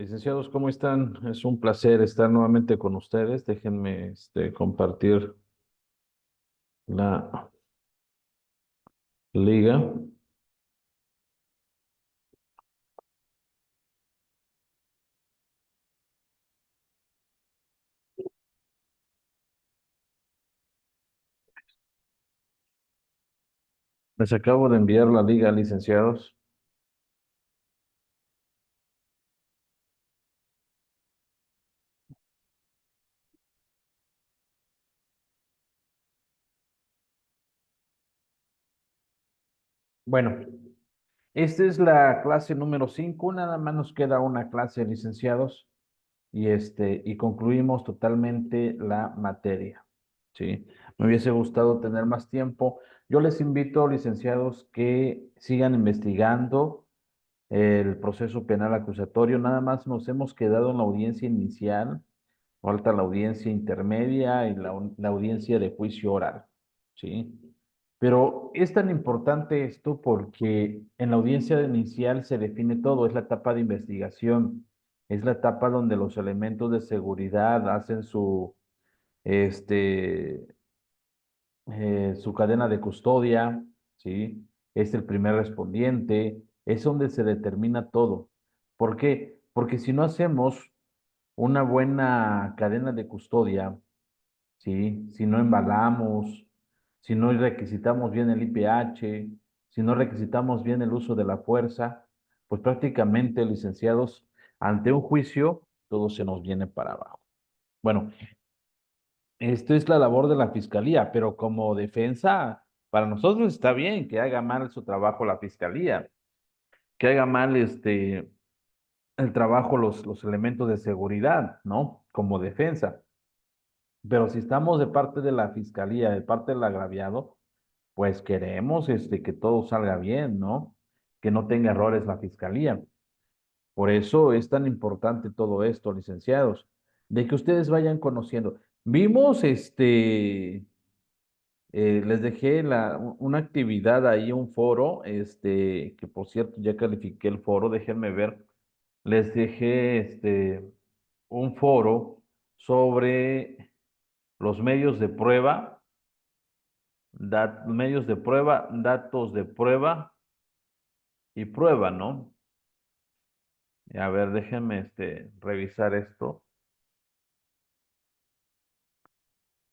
Licenciados, ¿cómo están? Es un placer estar nuevamente con ustedes. Déjenme compartir la liga. Les acabo de enviar la liga, licenciados. Bueno, esta es la clase número 5. Nada más nos queda una clase, licenciados, y concluimos totalmente la materia. ¿Sí? Me hubiese gustado tener más tiempo. Yo les invito, licenciados, que sigan investigando el proceso penal acusatorio. Nada más nos hemos quedado en la audiencia inicial, falta la audiencia intermedia y la audiencia de juicio oral, ¿sí? Pero es tan importante esto porque en la audiencia inicial se define todo, es la etapa de investigación, es la etapa donde los elementos de seguridad hacen este, su cadena de custodia, ¿sí? Es el primer respondiente, es donde se determina todo. ¿Por qué? Porque si no hacemos una buena cadena de custodia, ¿sí? Si no embalamos, si no requisitamos bien el IPH, si no requisitamos bien el uso de la fuerza, pues prácticamente, licenciados, ante un juicio, todo se nos viene para abajo. Bueno, esto es la labor de la fiscalía, pero como defensa, para nosotros está bien que haga mal su trabajo la fiscalía, que haga mal el trabajo los elementos de seguridad, ¿no? Como defensa. Pero si estamos de parte de la fiscalía, de parte del agraviado, pues queremos que todo salga bien, ¿no? Que no tenga errores la fiscalía. Por eso es tan importante todo esto, licenciados, de que ustedes vayan conociendo. Vimos les dejé una actividad ahí, un foro, que por cierto ya califiqué el foro, déjenme ver. Les dejé un foro sobre los medios de prueba, medios de prueba, datos de prueba y prueba, ¿no? A ver, déjenme revisar esto.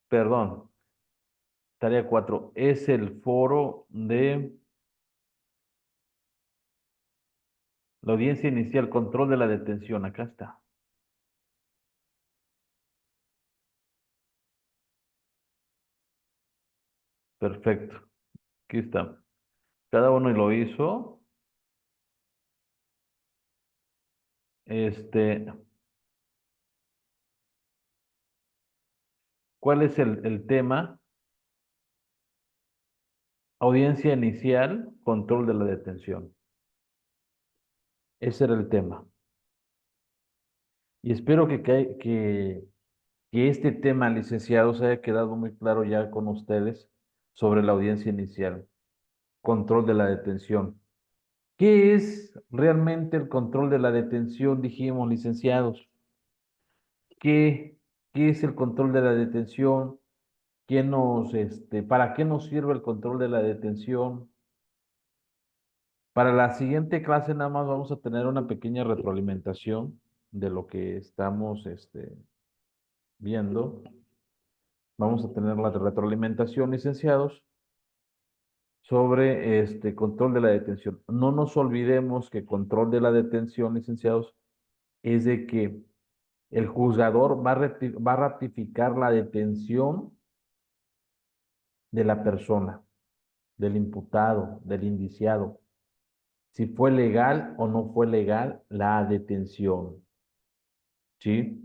Perdón, tarea 4 es el foro de la audiencia inicial, control de la detención. Acá está. Perfecto. Aquí está. Cada uno lo hizo. Este, ¿Cuál es el tema? Audiencia inicial, control de la detención. Ese era el tema. Y espero que este tema, licenciados, haya quedado muy claro ya con ustedes sobre la audiencia inicial, control de la detención. ¿Qué es realmente el control de la detención? Dijimos, licenciados. ¿Qué, qué es el control de la detención? ¿Para qué nos sirve el control de la detención? Para la siguiente clase nada más vamos a tener una pequeña retroalimentación de lo que estamos viendo. Vamos a tener la retroalimentación, licenciados, sobre este control de la detención. No nos olvidemos que control de la detención, licenciados, es de que el juzgador va a ratificar la detención de la persona, del imputado, del indiciado, si fue legal o no fue legal la detención, ¿sí?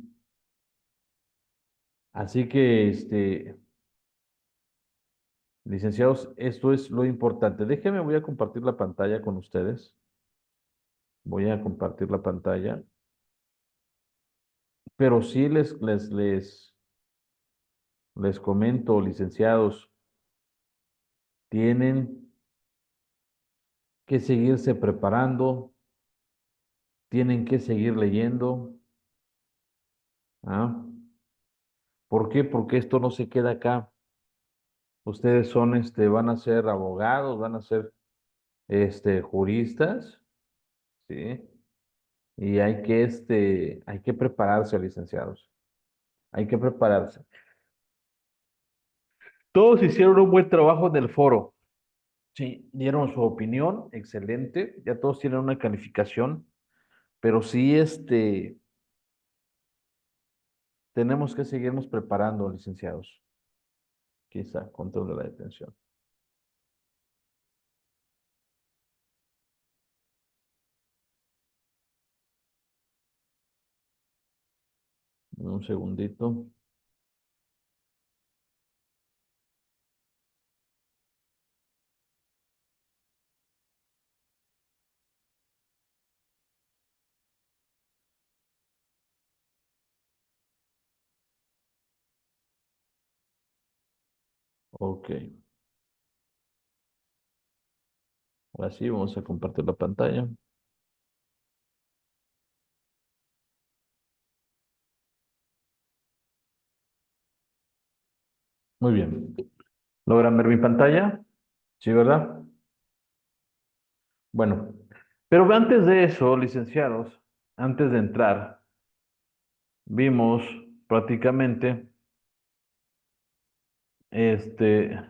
Así que, licenciados, esto es lo importante. Déjenme, voy a compartir la pantalla con ustedes. Voy a compartir la pantalla, pero sí les comento, licenciados, tienen que seguirse preparando, tienen que seguir leyendo. ¿Ah? ¿Por qué? Porque esto no se queda acá. Ustedes son, van a ser abogados, van a ser, juristas, ¿sí? Y hay que prepararse, licenciados. Hay que prepararse. Todos hicieron un buen trabajo en el foro. Sí, dieron su opinión, excelente. Ya todos tienen una calificación, pero sí, tenemos que seguirnos preparando, licenciados. Quizá, control de la detención. Un segundito. Ok. Ahora sí, vamos a compartir la pantalla. Muy bien. ¿Logran ver mi pantalla? Sí, ¿verdad? Bueno, pero antes de eso, licenciados, antes de entrar, vimos prácticamente, este,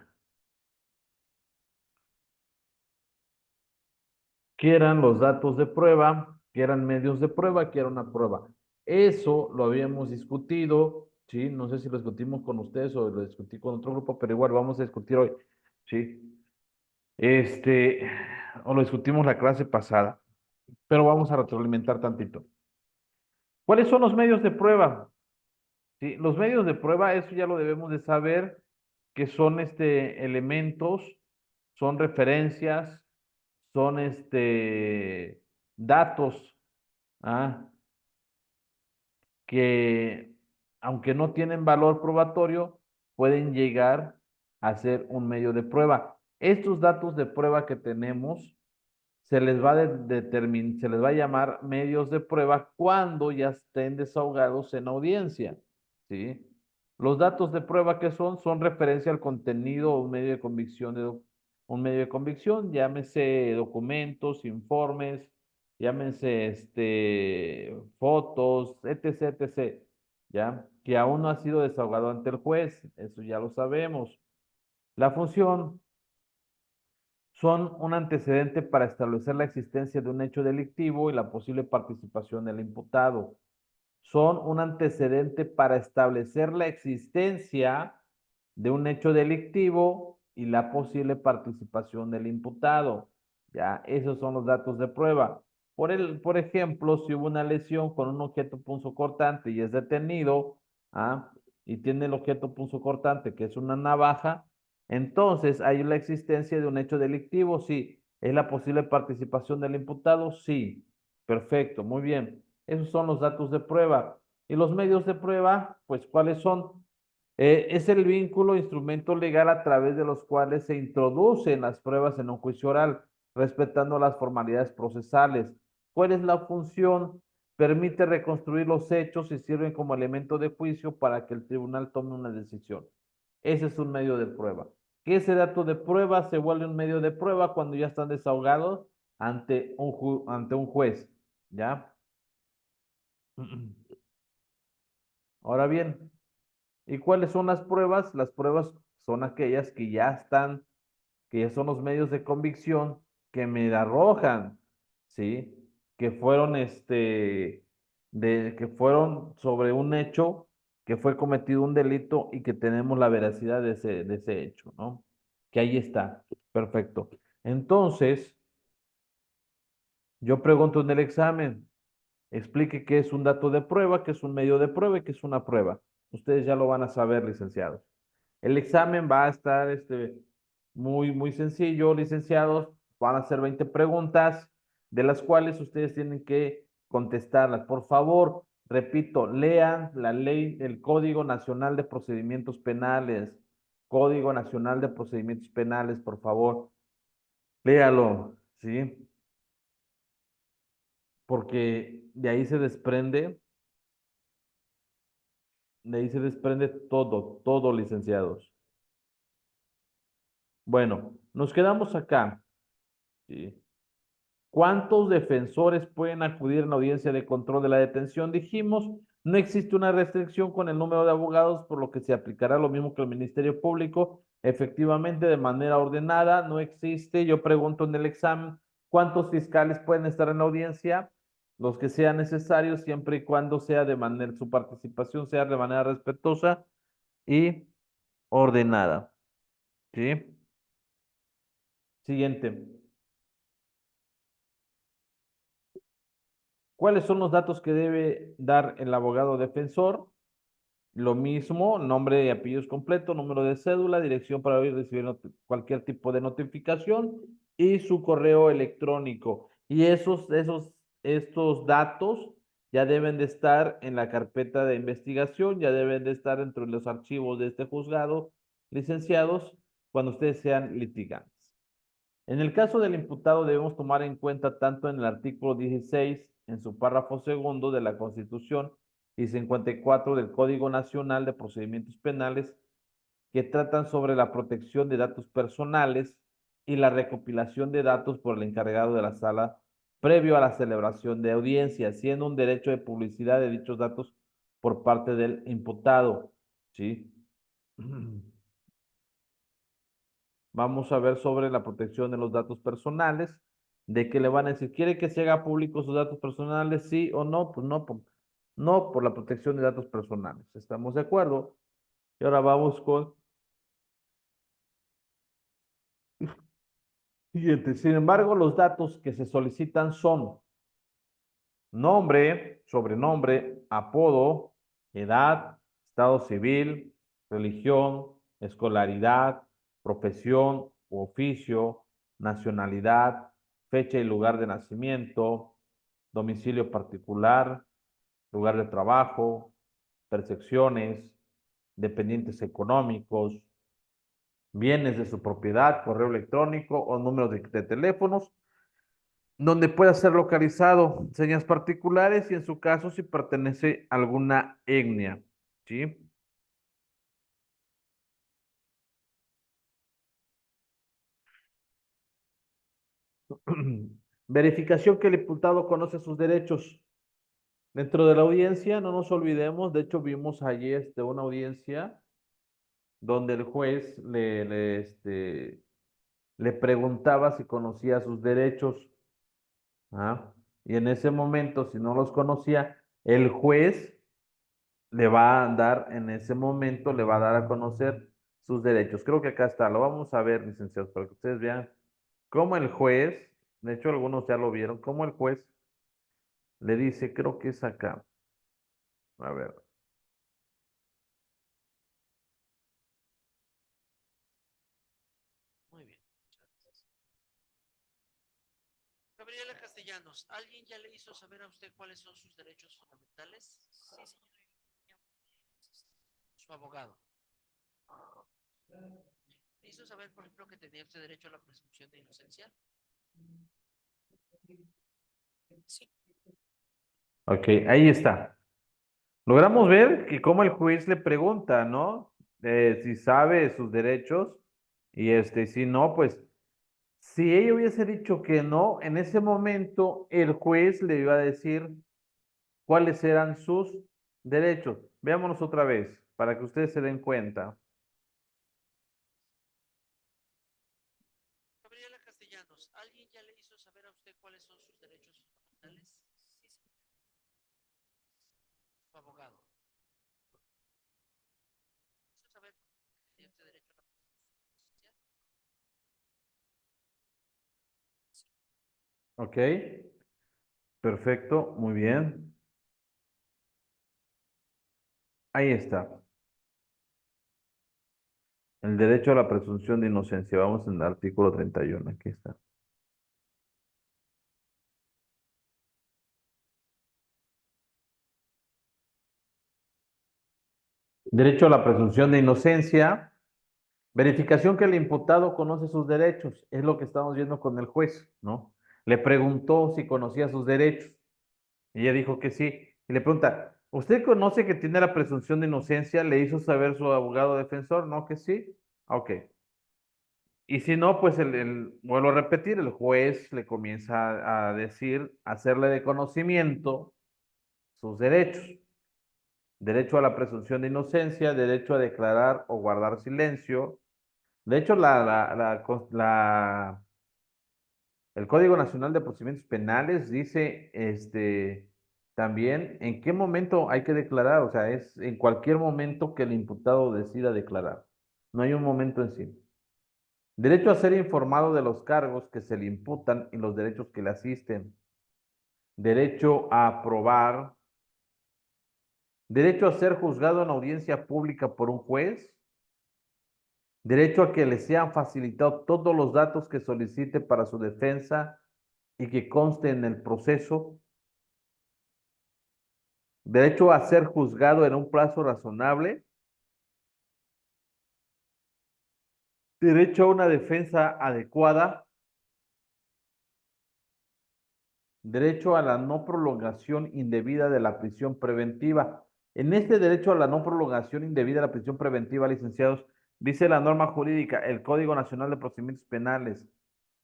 qué eran los datos de prueba, qué eran medios de prueba, qué era una prueba. Eso lo habíamos discutido, ¿sí? No sé si lo discutimos con ustedes o lo discutí con otro grupo, pero igual vamos a discutir hoy, ¿sí? Este, o lo discutimos la clase pasada, pero vamos a retroalimentar tantito. ¿Cuáles son los medios de prueba? Sí, los medios de prueba, eso ya lo debemos de saber, que son elementos, son referencias, son datos, ¿ah? Que aunque no tienen valor probatorio, pueden llegar a ser un medio de prueba. Estos datos de prueba que tenemos se les va a llamar medios de prueba cuando ya estén desahogados en audiencia, ¿sí? Los datos de prueba que son referencia al contenido o un medio de convicción, un medio de convicción, llámese documentos, informes, llámense fotos, etc., etc., ¿ya? Que aún no ha sido desahogado ante el juez, eso ya lo sabemos. La función son un antecedente para establecer la existencia de un hecho delictivo y la posible participación del imputado. Son un antecedente para establecer la existencia de un hecho delictivo y la posible participación del imputado. Ya, esos son los datos de prueba. Por ejemplo, si hubo una lesión con un objeto punzocortante y es detenido, ¿ah? Y tiene el objeto punzocortante, que es una navaja, entonces hay la existencia de un hecho delictivo, sí. ¿Es la posible participación del imputado? Sí. Perfecto, muy bien. Esos son los datos de prueba. Y los medios de prueba, pues, ¿cuáles son? Es el vínculo, instrumento legal a través de los cuales se introducen las pruebas en un juicio oral, respetando las formalidades procesales. ¿Cuál es la función? Permite reconstruir los hechos y sirven como elemento de juicio para que el tribunal tome una decisión. Ese es un medio de prueba. Que ese dato de prueba se vuelve un medio de prueba cuando ya están desahogados ante un juez, ¿ya? Ahora bien, ¿y cuáles son las pruebas? Las pruebas son aquellas que ya están, que ya son los medios de convicción que me arrojan, ¿sí? Que fueron, que fueron sobre un hecho, que fue cometido un delito y que tenemos la veracidad de ese hecho, ¿no? Que ahí está. Perfecto. Entonces, yo pregunto en el examen, explique qué es un dato de prueba, qué es un medio de prueba y qué es una prueba. Ustedes ya lo van a saber, licenciados. El examen va a estar muy sencillo, licenciados. Van a ser 20 preguntas, de las cuales ustedes tienen que contestarlas. Por favor, repito, lean la ley, el Código Nacional de Procedimientos Penales. Código Nacional de Procedimientos Penales, por favor. Léalo, ¿sí? porque de ahí se desprende todo, todo, licenciados. Bueno, nos quedamos acá. ¿Sí? ¿Cuántos defensores pueden acudir en la audiencia de control de la detención? Dijimos, no existe una restricción con el número de abogados, por lo que se aplicará lo mismo que el Ministerio Público, efectivamente, de manera ordenada, no existe. Yo pregunto en el examen, ¿cuántos fiscales pueden estar en la audiencia? Los que sean necesarios, siempre y cuando sea de manera, su participación sea de manera respetuosa y ordenada. ¿Sí? Siguiente. ¿Cuáles son los datos que debe dar el abogado defensor? Lo mismo, nombre y apellidos completo, número de cédula, dirección para recibir cualquier tipo de notificación y su correo electrónico. Y estos datos ya deben de estar en la carpeta de investigación, ya deben de estar entre los archivos de este juzgado, licenciados, cuando ustedes sean litigantes. En el caso del imputado debemos tomar en cuenta tanto en el artículo 16, en su párrafo segundo de la Constitución y 54 del Código Nacional de Procedimientos Penales, que tratan sobre la protección de datos personales y la recopilación de datos por el encargado de la sala previo a la celebración de audiencia, siendo un derecho de publicidad de dichos datos por parte del imputado. ¿Sí? Vamos a ver sobre la protección de los datos personales, de que le van a decir, ¿quiere que se haga público sus datos personales? Sí o no, pues no por la protección de datos personales. ¿Estamos de acuerdo? Y ahora vamos con siguiente. Sin embargo, los datos que se solicitan son nombre, sobrenombre, apodo, edad, estado civil, religión, escolaridad, profesión u oficio, nacionalidad, fecha y lugar de nacimiento, domicilio particular, lugar de trabajo, percepciones, dependientes económicos, bienes de su propiedad, correo electrónico o números de teléfonos donde pueda ser localizado, señas particulares y en su caso si pertenece a alguna etnia, ¿sí? Verificación que el imputado conoce sus derechos. Dentro de la audiencia, no nos olvidemos, de hecho vimos ayer una audiencia donde el juez le preguntaba si conocía sus derechos, ¿ah? Y en ese momento, si no los conocía, el juez le va a dar, en ese momento, le va a dar a conocer sus derechos. Creo que acá está, lo vamos a ver, licenciados, para que ustedes vean cómo el juez, de hecho algunos ya lo vieron, cómo el juez le dice, creo que es acá, a ver. Muy bien, muchas gracias. Gabriela Castellanos, ¿alguien ya le hizo saber a usted cuáles son sus derechos fundamentales? Sí, señora. Su abogado. ¿Le hizo saber, por ejemplo, que tenía usted derecho a la presunción de inocencia? Sí. Ok, ahí está. Logramos ver que cómo el juez le pregunta, ¿no? Si sabe sus derechos y si no, pues si ella hubiese dicho que no, en ese momento el juez le iba a decir cuáles eran sus derechos. Veámonos otra vez para que ustedes se den cuenta. Gabriela Castellanos, ¿alguien ya le hizo saber a usted cuáles son sus derechos fundamentales? Sí, señora. Su abogado. ¿Le hizo saber que tenía usted derecho a la presunción de inocencia? Sí. Ok, perfecto, muy bien. Ahí está. El derecho a la presunción de inocencia. Vamos en el artículo 31. Aquí está. Derecho a la presunción de inocencia. Verificación que el imputado conoce sus derechos. Es lo que estamos viendo con el juez, ¿no? Le preguntó si conocía sus derechos. Ella dijo que sí. Y le pregunta, ¿usted conoce que tiene la presunción de inocencia? ¿Le hizo saber su abogado defensor? No, que sí. Ah, ok. Y si no, pues vuelvo a repetir, el juez le comienza a decir, a hacerle de conocimiento sus derechos. Derecho a la presunción de inocencia, derecho a declarar o guardar silencio. De hecho, el Código Nacional de Procedimientos Penales dice, también en qué momento hay que declarar, o sea, es en cualquier momento que el imputado decida declarar. No hay un momento en sí. Derecho a ser informado de los cargos que se le imputan y los derechos que le asisten. Derecho a aprobar. Derecho a ser juzgado en audiencia pública por un juez. Derecho a que le sean facilitados todos los datos que solicite para su defensa y que conste en el proceso. Derecho a ser juzgado en un plazo razonable. Derecho a una defensa adecuada. Derecho a la no prolongación indebida de la prisión preventiva. En este derecho a la no prolongación indebida de la prisión preventiva, licenciados, dice la norma jurídica, el Código Nacional de Procedimientos Penales,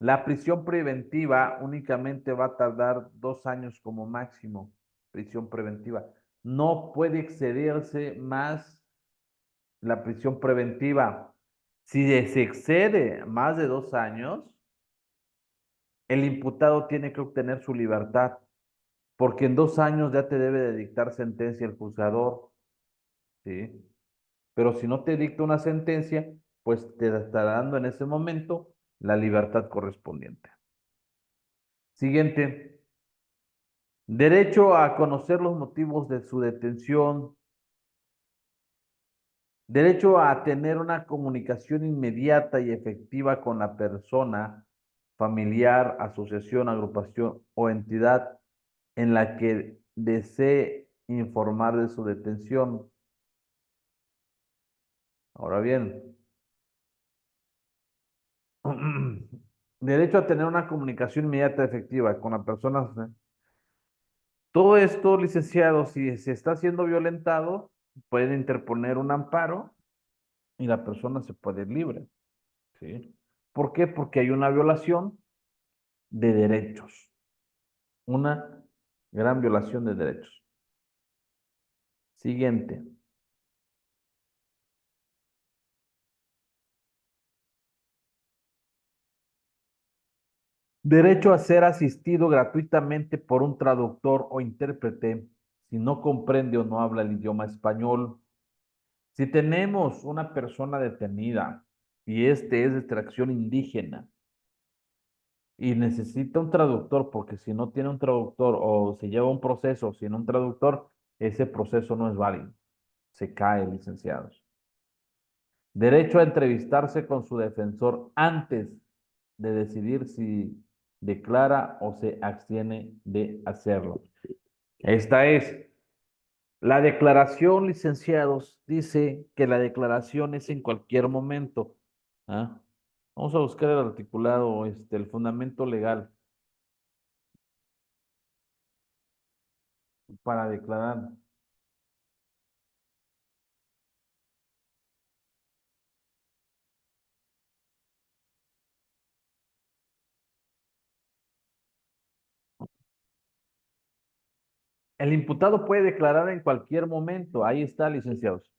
la prisión preventiva únicamente va a tardar 2 años como máximo, prisión preventiva. No puede excederse más la prisión preventiva. Si se excede más de 2 años, el imputado tiene que obtener su libertad, porque en 2 años ya te debe de dictar sentencia el juzgador, ¿sí? Pero si no te dicta una sentencia, pues te estará dando en ese momento la libertad correspondiente. Siguiente, derecho a conocer los motivos de su detención, derecho a tener una comunicación inmediata y efectiva con la persona, familiar, asociación, agrupación o entidad en la que desee informar de su detención. Ahora bien, derecho a tener una comunicación inmediata y efectiva con la persona. Todo esto, licenciado, si se está siendo violentado, puede interponer un amparo y la persona se puede ir libre, ¿sí? ¿Por qué? Porque hay una violación de derechos, una gran violación de derechos. Siguiente. Derecho a ser asistido gratuitamente por un traductor o intérprete si no comprende o no habla el idioma español. Si tenemos una persona detenida y este es de extracción indígena y necesita un traductor, porque si no tiene un traductor o se lleva un proceso sin un traductor, ese proceso no es válido. Se cae, licenciados. Derecho a entrevistarse con su defensor antes de decidir si declara o se abstiene de hacerlo. Esta es la declaración, licenciados, dice que la declaración es en cualquier momento. ¿Ah? Vamos a buscar el articulado, el fundamento legal para declarar. El imputado puede declarar en cualquier momento. Ahí está, licenciados.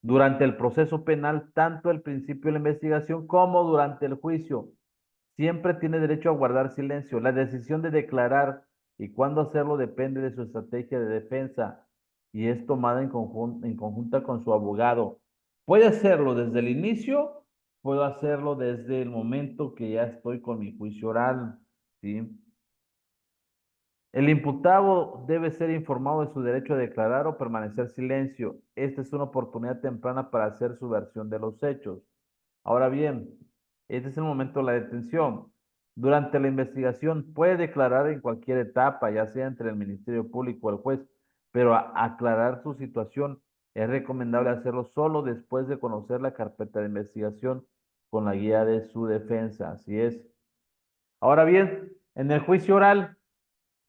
Durante el proceso penal, tanto el principio de la investigación como durante el juicio. Siempre tiene derecho a guardar silencio. La decisión de declarar y cuándo hacerlo depende de su estrategia de defensa y es tomada en conjunta con su abogado. Puede hacerlo desde el inicio, puedo hacerlo desde el momento que ya estoy con mi juicio oral, ¿sí? El imputado debe ser informado de su derecho a declarar o permanecer silencio. Esta es una oportunidad temprana para hacer su versión de los hechos. Ahora bien, este es el momento de la detención. Durante la investigación puede declarar en cualquier etapa, ya sea entre el Ministerio Público o el juez, pero aclarar su situación es recomendable hacerlo solo después de conocer la carpeta de investigación con la guía de su defensa. Así es. Ahora bien, en el juicio oral,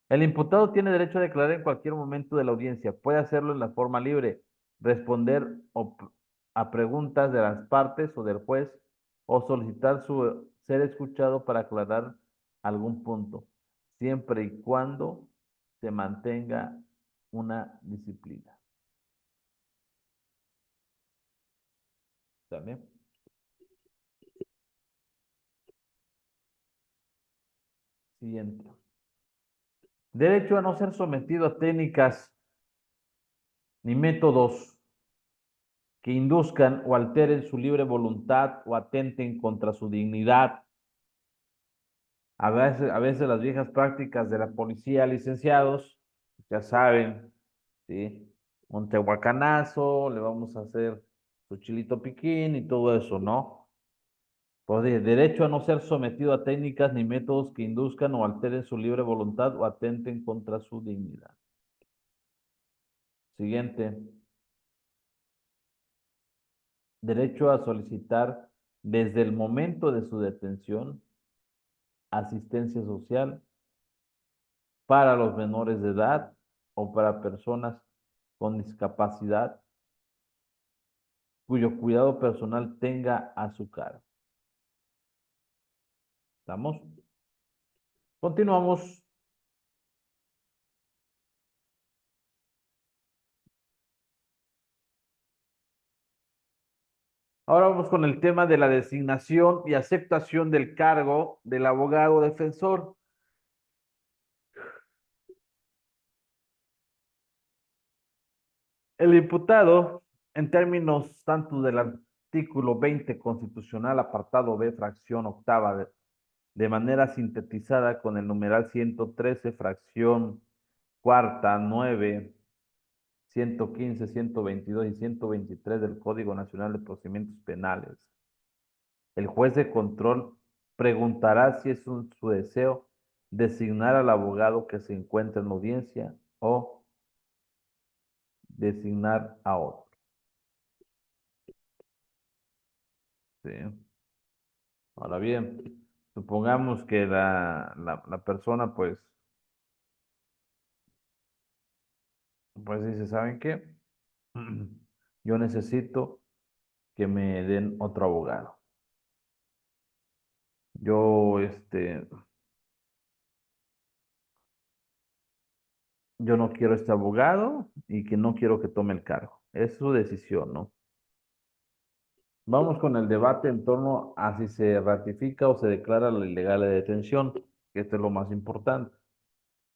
El imputado tiene derecho a declarar en cualquier momento de la audiencia. Puede hacerlo en la forma libre, responder a preguntas de las partes o del juez o solicitar ser escuchado para aclarar algún punto, siempre y cuando se mantenga una disciplina. ¿También? Siguiente. Derecho a no ser sometido a técnicas ni métodos que induzcan o alteren su libre voluntad o atenten contra su dignidad. A veces las viejas prácticas de la policía, licenciados, ya saben, ¿sí? Un tehuacanazo, le vamos a hacer su chilito piquín y todo eso, ¿no? Pues derecho a no ser sometido a técnicas ni métodos que induzcan o alteren su libre voluntad o atenten contra su dignidad. Siguiente. Derecho a solicitar desde el momento de su detención asistencia social para los menores de edad o para personas con discapacidad cuyo cuidado personal tenga a su cargo. ¿Estamos? Continuamos. Ahora vamos con el tema de la designación y aceptación del cargo del abogado defensor. El imputado, en términos tanto del artículo 20 constitucional, apartado B, fracción octava, de manera sintetizada con el numeral 113, fracción cuarta, 9, 115, 122 y 123 del Código Nacional de Procedimientos Penales. El juez de control preguntará si es su deseo designar al abogado que se encuentra en la audiencia o designar a otro. ¿Sí? Ahora bien, supongamos que la persona pues dice, ¿saben qué? Yo necesito que me den otro abogado. Yo, yo no quiero este abogado y que no quiero que tome el cargo. Es su decisión, ¿no? Vamos con el debate en torno a si se ratifica o se declara la ilegal de detención, que esto es lo más importante.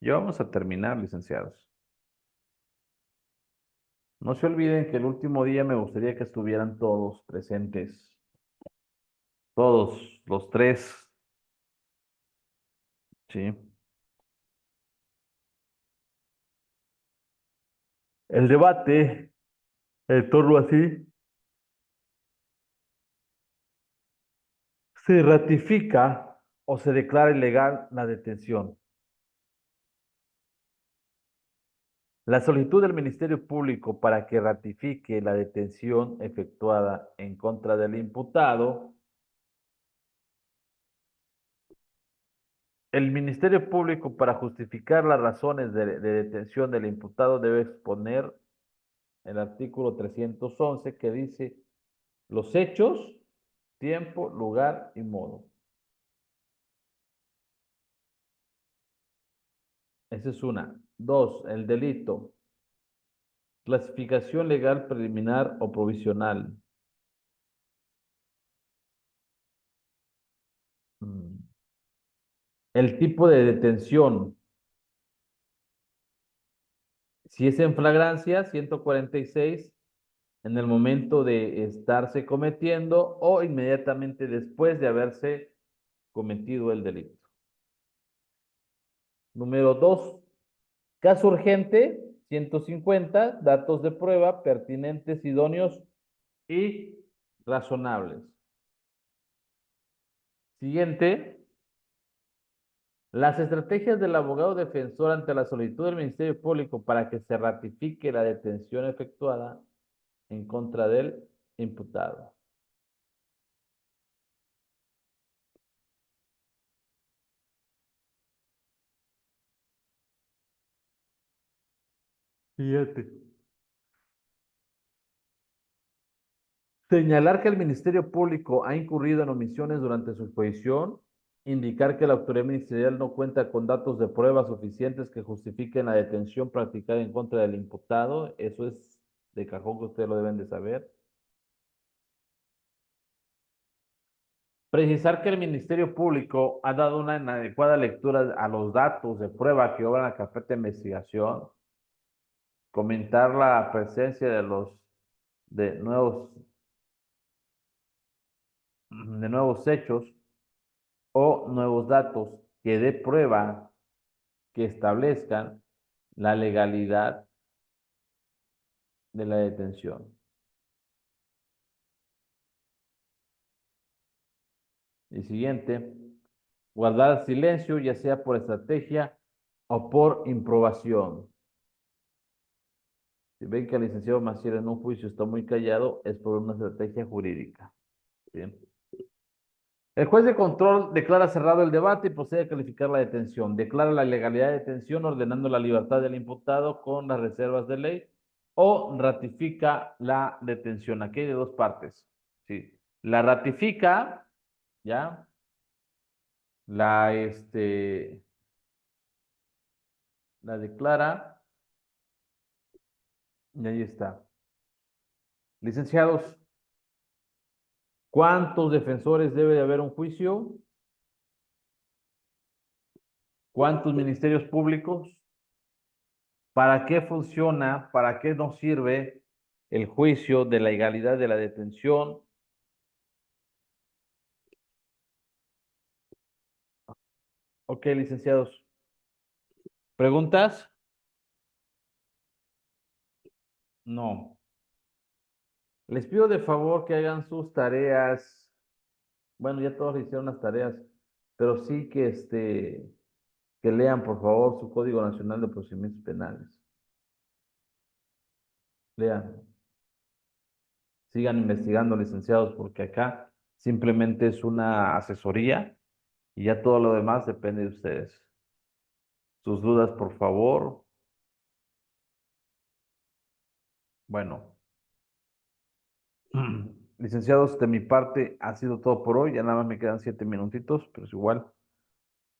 Ya vamos a terminar, licenciados. No se olviden que el último día me gustaría que estuvieran todos presentes, todos los tres, ¿sí? El debate en torno a si se ratifica o se declara ilegal la detención. La solicitud del Ministerio Público para que ratifique la detención efectuada en contra del imputado. El Ministerio Público, para justificar las razones de detención del imputado, debe exponer el artículo 311 que dice los hechos, tiempo, lugar y modo. Esa es una. Dos, el delito. Clasificación legal preliminar o provisional. Mm. El tipo de detención. Si es en flagrancia, 146, en el momento de estarse cometiendo o inmediatamente después de haberse cometido el delito. Número 2, caso urgente, 150, datos de prueba pertinentes, idóneos y razonables. Siguiente, las estrategias del abogado defensor ante la solicitud del Ministerio Público para que se ratifique la detención efectuada en contra del imputado. Fíjate. Señalar que el Ministerio Público ha incurrido en omisiones durante su exposición, indicar que la autoridad ministerial no cuenta con datos de pruebas suficientes que justifiquen la detención practicada en contra del imputado, eso es de cajón que ustedes lo deben de saber. Precisar que el Ministerio Público ha dado una inadecuada lectura a los datos de prueba que obran la carpeta de investigación, comentar la presencia de nuevos hechos o nuevos datos que dé prueba que establezcan la legalidad de la detención. Y siguiente, guardar silencio, ya sea por estrategia o por improbación. Si ven que el licenciado Maciel en un juicio está muy callado, es por una estrategia jurídica. Bien. El juez de control declara cerrado el debate y procede a calificar la detención. Declara la ilegalidad de detención ordenando la libertad del imputado con las reservas de ley o ratifica la detención. Aquí hay de dos partes. Sí. La ratifica, ¿ya? La, la declara y ahí está. Licenciados, ¿cuántos defensores debe de haber un juicio? ¿Cuántos ministerios públicos? ¿Para qué funciona? ¿Para qué nos sirve el juicio de la legalidad de la detención? Ok, licenciados. ¿Preguntas? No. Les pido de favor que hagan sus tareas. Bueno, ya todos hicieron las tareas, pero sí que que lean, por favor, su Código Nacional de Procedimientos Penales. Lean. Sigan investigando, licenciados, porque acá simplemente es una asesoría y ya todo lo demás depende de ustedes. Sus dudas, por favor. Bueno, licenciados, de mi parte ha sido todo por hoy. Ya nada más me quedan 7 minutitos, pero es igual.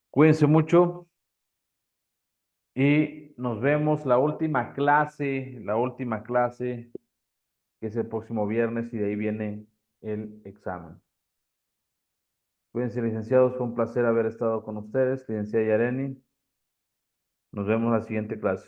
Cuídense mucho y nos vemos la última clase, que es el próximo viernes y de ahí viene el examen. Cuídense, licenciados. Fue un placer haber estado con ustedes, licenciada Yareni. Nos vemos en la siguiente clase.